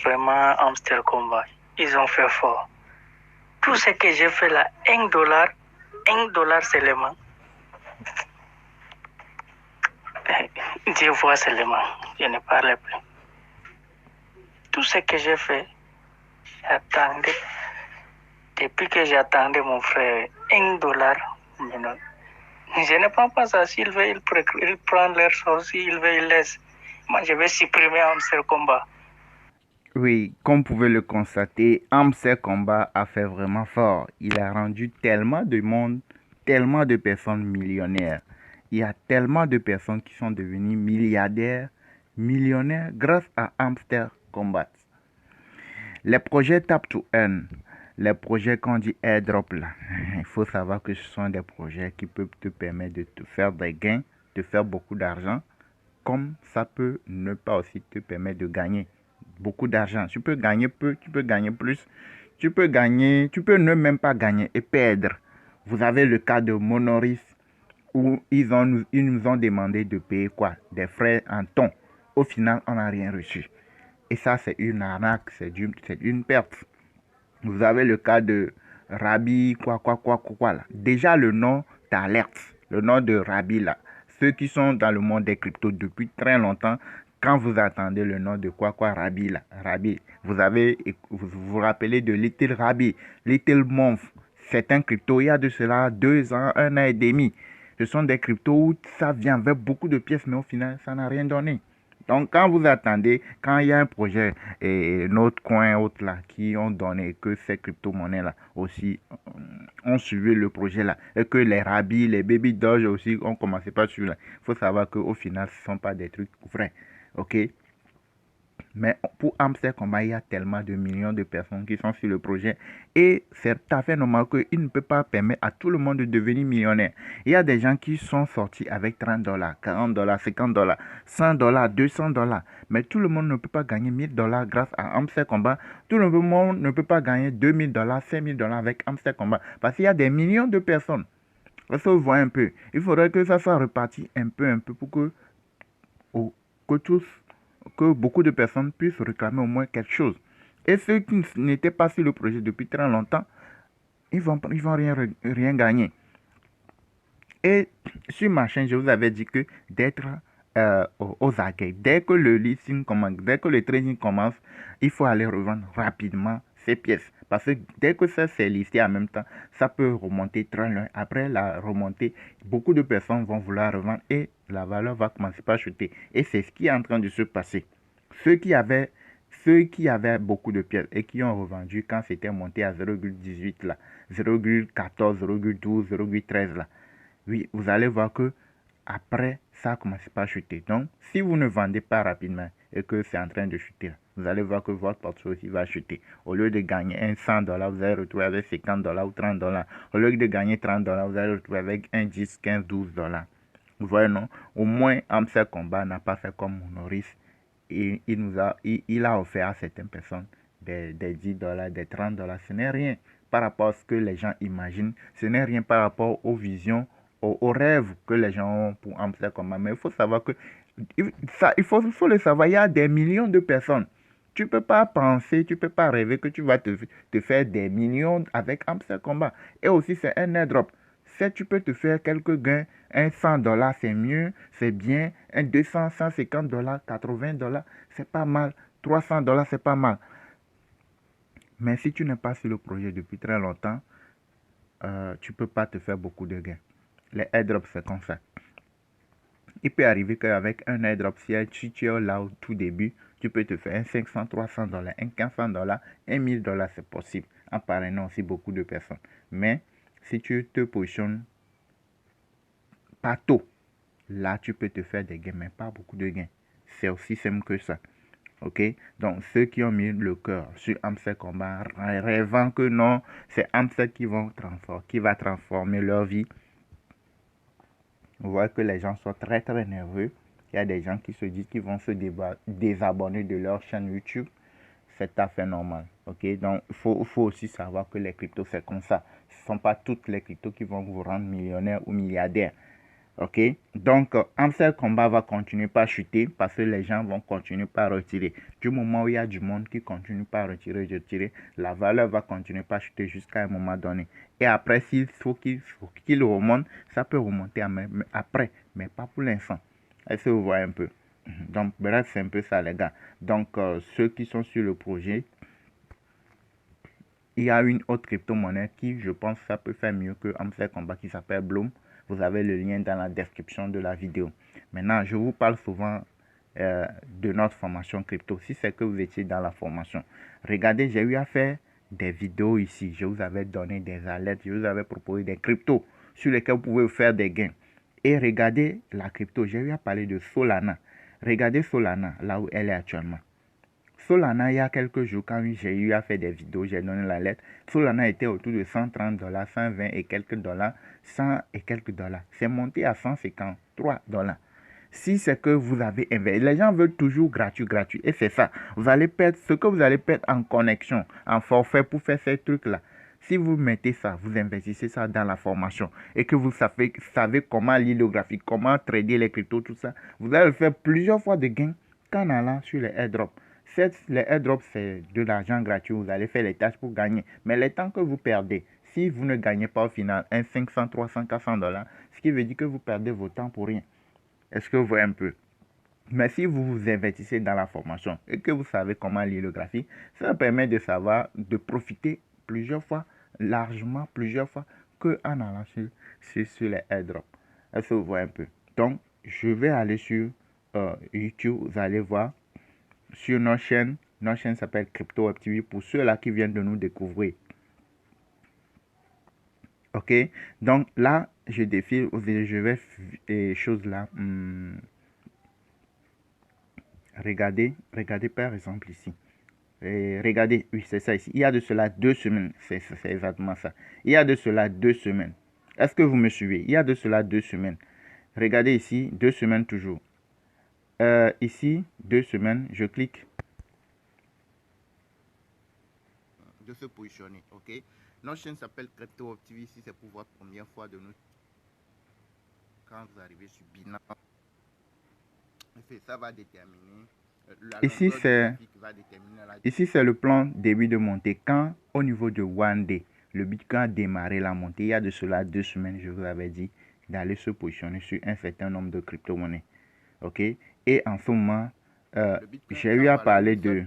Vraiment, Hamster Combat, ils ont fait fort. Tout ce que j'ai fait là, un dollar seulement. Je vois seulement, je ne parle plus. Tout ce que j'ai fait, j'attendais. Depuis que j'attendais mon frère, un dollar. Je ne prends pas ça. S'il veut, il prend leur chose. S'il veut, il laisse. Moi, je vais supprimer Hamster Combat. Oui, comme vous pouvez le constater, Hamster Combat a fait vraiment fort. Il a rendu tellement de monde, tellement de personnes millionnaires. Il y a tellement de personnes qui sont devenues milliardaires, millionnaires grâce à Hamster Combat. Les projets Tap to Earn, les projets qu'on dit airdrop là, il faut savoir que ce sont des projets qui peuvent te permettre de te faire des gains, de faire beaucoup d'argent, comme ça peut ne pas aussi te permettre de gagner beaucoup d'argent. Tu peux gagner peu, tu peux gagner plus, tu peux gagner, tu peux ne même pas gagner et perdre. Vous avez le cas de Monoris où ils nous ont demandé de payer quoi? Des frais en ton. Au final, on n'a rien reçu. Et ça, c'est une arnaque, c'est une perte. Vous avez le cas de Rabi, quoi là. Déjà, le nom t'alerte. Le nom de Rabi là. Ceux qui sont dans le monde des cryptos depuis très longtemps, quand vous attendez le nom de quoi Rabi là. Rabi. Vous rappelez de Little Rabi, Little Month. C'est un crypto, il y a de cela 2 ans, 1 an et demi. Ce sont des cryptos où ça vient avec beaucoup de pièces, mais au final, ça n'a rien donné. Donc, quand vous attendez, quand il y a un projet et notre coin, autre là, qui ont donné que ces crypto-monnaies-là aussi ont suivi le projet-là, et que les Rabi, les Baby Doge aussi ont commencé par suivre là, il faut savoir qu'au final, ce ne sont pas des trucs vrais. Ok? Mais pour Hamster Combat, il y a tellement de millions de personnes qui sont sur le projet et c'est tout à fait normal qu'il ne peut pas permettre à tout le monde de devenir millionnaire. Il y a des gens qui sont sortis avec 30 dollars, 40 dollars, 50 dollars, 100 dollars, 200 dollars. Mais tout le monde ne peut pas gagner 1000 dollars grâce à Hamster Combat. Tout le monde ne peut pas gagner 2000 dollars, 5000 dollars avec Hamster Combat parce qu'il y a des millions de personnes. Est-ce que vous voyez un peu? Il faudrait que ça soit reparti un peu pour que tous, que beaucoup de personnes puissent réclamer au moins quelque chose. Et ceux qui n'étaient pas sur le projet depuis très longtemps, ils vont rien gagner. Et sur ma chaîne, je vous avais dit que d'être aux aguets. Dès que le listing commence, dès que le trading commence, il faut aller revendre rapidement ces pièces. Parce que dès que ça s'est listé en même temps, ça peut remonter très loin. Après la remontée, beaucoup de personnes vont vouloir revendre et la valeur va commencer par chuter. Et c'est ce qui est en train de se passer. Ceux qui avaient, ceux qui avaient beaucoup de pièces et qui ont revendu quand c'était monté à 0,18 là, 0,14, 0,12, 0,13 là, oui, vous allez voir que après, ça a commencé par chuter. Donc, si vous ne vendez pas rapidement et que c'est en train de chuter, vous allez voir que votre portefeuille aussi va chuter. Au lieu de gagner un 100 dollars, vous allez retrouver avec 50 dollars ou 30 dollars. Au lieu de gagner 30 dollars, vous allez retrouver avec un 10, 15, 12 dollars. Vous voyez, non? Au moins, Hamster Combat n'a pas fait comme Maurice. Il a offert à certaines personnes des 10 dollars, des 30 dollars. Ce n'est rien par rapport à ce que les gens imaginent. Ce n'est rien par rapport aux visions, aux rêves que les gens ont pour Hamster Combat. Mais il faut savoir que, il faut le savoir, il y a des millions de personnes. Tu ne peux pas penser, tu ne peux pas rêver que tu vas te faire des millions avec Hamster Combat. Et aussi, c'est un airdrop. Si tu peux te faire quelques gains, un 100 dollars, c'est mieux, c'est bien. Un 200, 150 dollars, 80 dollars, c'est pas mal. 300 dollars, c'est pas mal. Mais si tu n'es pas sur le projet depuis très longtemps, tu ne peux pas te faire beaucoup de gains. Les airdrops, c'est comme ça. Il peut arriver qu'avec un airdrop, si tu es là au tout début, tu peux te faire un 500, 300 dollars, un 500 dollars, un 1000 dollars, c'est possible. En parrainant aussi beaucoup de personnes. Mais si tu te positionnes pas tôt, là, tu peux te faire des gains, mais pas beaucoup de gains. C'est aussi simple que ça. Ok? Donc, ceux qui ont mis le cœur sur Hamster Combat, rêvant que non, c'est Hamster qui va transformer leur vie. Vous voyez que les gens sont très très nerveux. Il y a des gens qui se disent qu'ils vont se désabonner de leur chaîne YouTube. C'est tout à fait normal. Ok? Donc, il faut aussi savoir que les cryptos, c'est comme ça. Ce ne sont pas toutes les cryptos qui vont vous rendre millionnaire ou milliardaire. Ok, donc Amstel Combat va continuer par chuter parce que les gens vont continuer par retirer. Du moment où il y a du monde qui continue par retirer, la valeur va continuer par chuter jusqu'à un moment donné. Et après, s'il faut qu'il remonte, ça peut remonter après, mais pas pour l'instant. Est-ce que vous voyez un peu? Donc, bref, c'est un peu ça, les gars. Donc, ceux qui sont sur le projet, il y a une autre crypto-monnaie qui, je pense, ça peut faire mieux que Amstel Combat qui s'appelle Bloom. Vous avez le lien dans la description de la vidéo. Maintenant, je vous parle souvent de notre formation crypto. Si c'est que vous étiez dans la formation, regardez, j'ai eu à faire des vidéos ici. Je vous avais donné des alertes, je vous avais proposé des cryptos sur lesquels vous pouvez faire des gains. Et regardez la crypto, j'ai eu à parler de Solana. Regardez Solana, là où elle est actuellement. Solana, il y a quelques jours, quand j'ai eu à faire des vidéos, j'ai donné la lettre. Solana était autour de 130 dollars, 120 et quelques dollars, 100 et quelques dollars. C'est monté à 153 dollars. Si c'est que vous avez investi, les gens veulent toujours gratuit, gratuit. Et c'est ça. Vous allez perdre ce que vous allez perdre en connexion, en forfait pour faire ces trucs-là. Si vous mettez ça, vous investissez ça dans la formation et que vous savez comment lire le graphique, comment trader les cryptos, tout ça, vous allez faire plusieurs fois de gains qu'en allant sur les airdrops. Certes, les airdrops, c'est de l'argent gratuit. Vous allez faire les tâches pour gagner. Mais les temps que vous perdez, si vous ne gagnez pas au final un 500, 300, 400 dollars, ce qui veut dire que vous perdez votre temps pour rien. Est-ce que vous voyez un peu? Mais si vous vous investissez dans la formation et que vous savez comment lire le graphique, ça permet de savoir, de profiter plusieurs fois, largement plusieurs fois, qu'en allant sur les airdrops. Est-ce que vous voyez un peu? Donc, je vais aller sur YouTube, vous allez voir sur notre chaîne. Notre chaîne s'appelle Crypto Web TV pour ceux-là qui viennent de nous découvrir. Ok, donc là, je défile, je vais choses là. Regardez par exemple ici. Et regardez, oui, c'est ça ici. Il y a de cela 2 semaines. C'est exactement ça. Il y a de cela 2 semaines. Est-ce que vous me suivez? Il y a de cela 2 semaines. Regardez ici, 2 semaines toujours. Ici, 2 semaines, je clique de se positionner, ok? Notre chaîne s'appelle Crypto Web TV. Ici, c'est pour votre première fois de nous. Quand vous arrivez sur Binance, ça va déterminer Ici, c'est le plan début de montée. Quand, au niveau de One Day, le Bitcoin a démarré la montée, il y a de cela 2 semaines, je vous avais dit d'aller se positionner sur un certain nombre de crypto-monnaies. Ok? Et en ce moment, j'ai eu à parler de...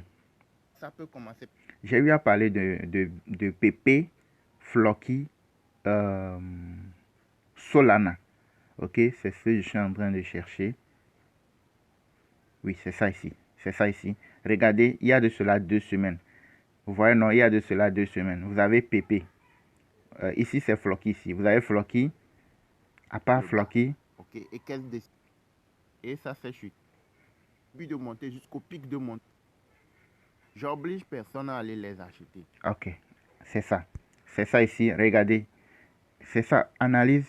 Ça peut commencer. J'ai eu à parler de PP, Flocky, Solana. Ok? C'est ce que je suis en train de chercher. Oui, c'est ça ici. C'est ça ici. Regardez, il y a de cela 2 semaines. Vous voyez, non, il y a de cela 2 semaines. Vous avez PP. Ici, c'est Flocky. Ici. Vous avez Flocky. À part Flocky. Ok. Et ça fait chute. Puis de monter jusqu'au pic de montée. J'oblige personne à aller les acheter. Ok. C'est ça. C'est ça ici. Regardez. C'est ça. Analyse.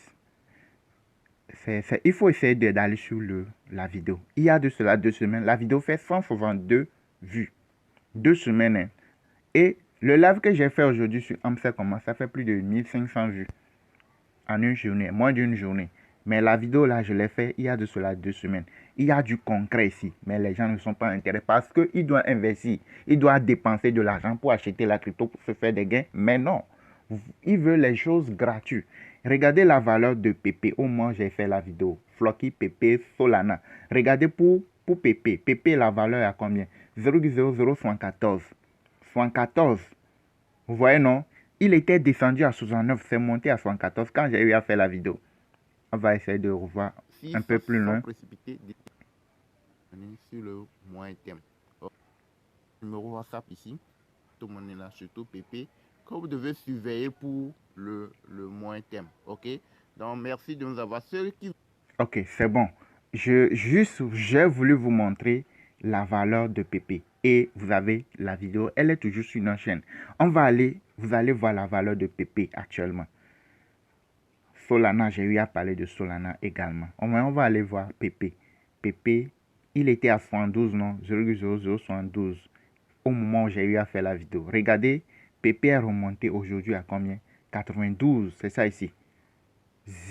Il faut essayer d'aller sur la vidéo. Il y a de cela 2 semaines. La vidéo fait 162 vues. 2 semaines. Hein. Et le live que j'ai fait aujourd'hui sur Amstel Combat, ça fait plus de 1500 vues en une journée, moins d'une journée. Mais la vidéo là, je l'ai fait il y a de cela 2 semaines. Il y a du concret ici, mais les gens ne sont pas intéressés parce qu'ils doivent investir, ils doivent dépenser de l'argent pour acheter la crypto pour se faire des gains. Mais non, ils veulent les choses gratuites. Regardez la valeur de PP. Au moins, j'ai fait la vidéo. Flocky, PP, Solana. Regardez pour PP. PP, la valeur est à combien? 0,0074. 74. Vous voyez, non? Il était descendu à 69, c'est monté à 74 quand j'ai eu à faire la vidéo. On va essayer de revoir un peu plus loin. Sur le moyen terme. Numéro WhatsApp ici. Tout le monde est là, surtout PP. Que vous devez surveiller pour le moyen terme. Ok? Donc, merci de nous avoir. Ok, c'est bon. J'ai voulu vous montrer la valeur de PP. Et vous avez la vidéo, elle est toujours sur notre chaîne. Vous allez voir la valeur de PP actuellement. Solana, j'ai eu à parler de Solana également. On va aller voir PP. PP, il était à 72, non? 0,0072 au moment où j'ai eu à faire la vidéo. Regardez, PP est remonté aujourd'hui à combien? 92, c'est ça ici.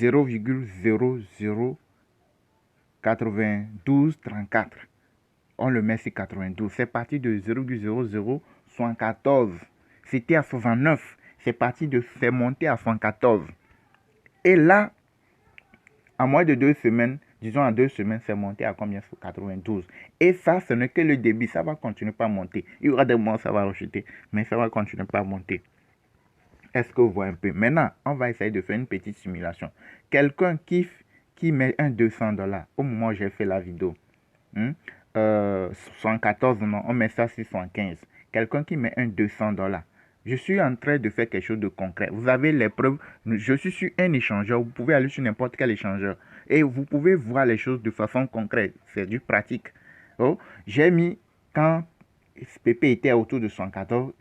0,009234. On le met sur 92. C'est parti de 0,0074. C'était à 69. C'est monté à 114. Et là, en moins de 2 semaines, disons en 2 semaines, c'est monté à combien? 92. Et ça, ce n'est que le début. Ça va continuer pas à monter. Il y aura des moments où ça va rechuter, mais ça va continuer pas à monter. Est-ce que vous voyez un peu? Maintenant, on va essayer de faire une petite simulation. Quelqu'un qui met un $200 au moment où j'ai fait la vidéo. 74, non, on met ça sur 75. Quelqu'un qui met un $200. Je suis en train de faire quelque chose de concret. Vous avez les preuves. Je suis sur un échangeur. Vous pouvez aller sur n'importe quel échangeur. Et vous pouvez voir les choses de façon concrète. C'est du pratique. Oh, j'ai mis, quand PP était autour de 114,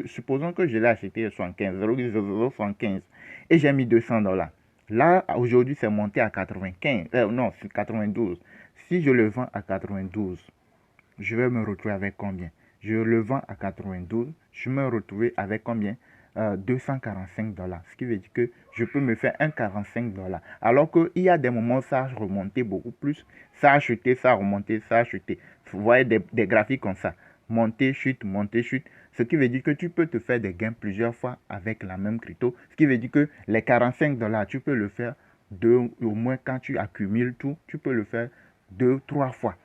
supposons que je l'ai acheté à 75, 0,0075. Et j'ai mis $200. Là, aujourd'hui, c'est monté à 95. Non, c'est 92. Si je le vends à 92, je vais me retrouver avec combien? Je le vends à 92, je me retrouve avec combien? $245. Ce qui veut dire que je peux me faire un $45. Alors qu'il y a des moments où ça a remonté beaucoup plus. Ça a chuté, ça a remonté, ça a chuté. Vous voyez des graphiques comme ça. Monter, chute, monter, chute. Ce qui veut dire que tu peux te faire des gains plusieurs fois avec la même crypto. Ce qui veut dire que les $45, tu peux le faire au moins quand tu accumules tout, tu peux le faire 2-3 fois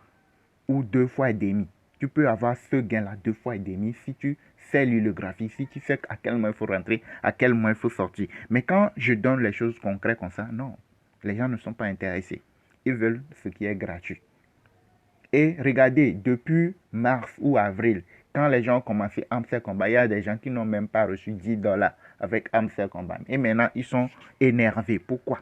ou 2 fois et demi. Tu peux avoir ce gain-là 2 fois et demi si tu sais lire le graphique, si tu sais à quel moment il faut rentrer, à quel moment il faut sortir. Mais quand je donne les choses concrètes comme ça, non, les gens ne sont pas intéressés. Ils veulent ce qui est gratuit. Et regardez, depuis mars ou avril, quand les gens ont commencé Amstel Combat, il y a des gens qui n'ont même pas reçu $10 avec Amstel Combat. Et maintenant, ils sont énervés. Pourquoi?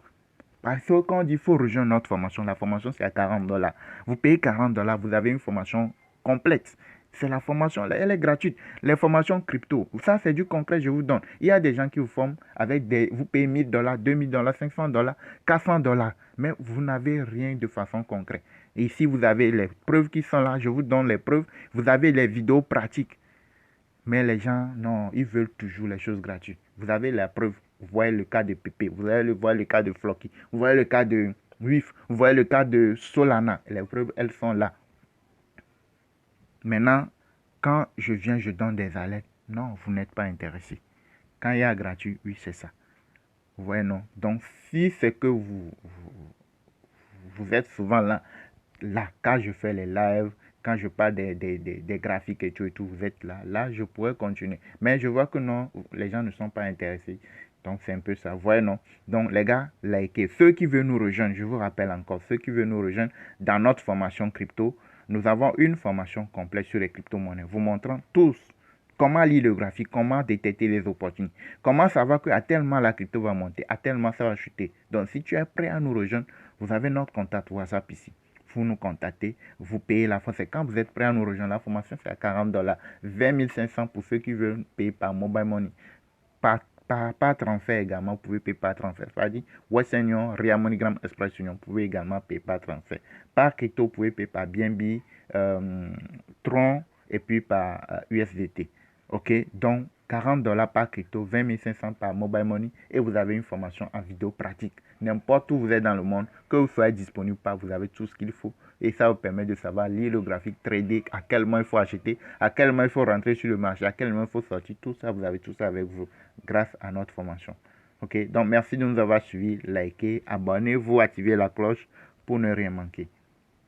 Parce que quand on dit qu'il faut rejoindre notre formation, la formation c'est à $40. Vous payez $40, vous avez une formation complète. C'est la formation, elle est gratuite. Les formations crypto, ça c'est du concret, je vous donne. Il y a des gens qui vous forment avec vous payez $1000, $2000, $500, $400, mais vous n'avez rien de façon concrète. Et ici, vous avez les preuves qui sont là, je vous donne les preuves. Vous avez les vidéos pratiques. Mais les gens, non, ils veulent toujours les choses gratuites. Vous avez la preuve. Vous voyez le cas de Pépé, vous allez voir le cas de Flocky, vous voyez le cas de WIF, vous voyez le cas de Solana. Les preuves, elles sont là. Maintenant, quand je viens, je donne des alertes. Non, vous n'êtes pas intéressé. Quand il y a gratuit, oui, c'est ça. Vous voyez, non. Donc, si c'est que vous êtes souvent là, quand je fais les lives, quand je parle des graphiques et tout, vous êtes là, je pourrais continuer. Mais je vois que non, les gens ne sont pas intéressés. Donc, c'est un peu ça. Vous voyez, non? Donc, les gars, likez. Ceux qui veulent nous rejoindre, je vous rappelle encore, ceux qui veulent nous rejoindre dans notre formation crypto, nous avons une formation complète sur les crypto-monnaies, vous montrant tous comment lire le graphique, comment détecter les opportunités, comment savoir qu'à tel moment la crypto va monter, à tel moment ça va chuter. Donc, si tu es prêt à nous rejoindre, vous avez notre contact WhatsApp ici. Vous nous contactez, vous payez la fois. C'est quand vous êtes prêt à nous rejoindre. La formation, c'est à $40. 20 500 pour ceux qui veulent payer par mobile money. Par transfert également, vous pouvez payer par transfert. C'est-à-dire, Western Union, Ria MoneyGram Express Union, vous pouvez également payer par transfert. Par crypto, vous pouvez payer par BNB, Tron et puis par USDT. Ok, donc $40 par crypto, 20 500 par mobile money et vous avez une formation en vidéo pratique. N'importe où vous êtes dans le monde, que vous soyez disponible ou pas, vous avez tout ce qu'il faut. Et ça vous permet de savoir lire le graphique, trader, à quel moment il faut acheter, à quel moment il faut rentrer sur le marché, à quel moment il faut sortir. Tout ça, vous avez tout ça avec vous grâce à notre formation. Ok, donc merci de nous avoir suivis, likez, abonnez-vous, activez la cloche pour ne rien manquer.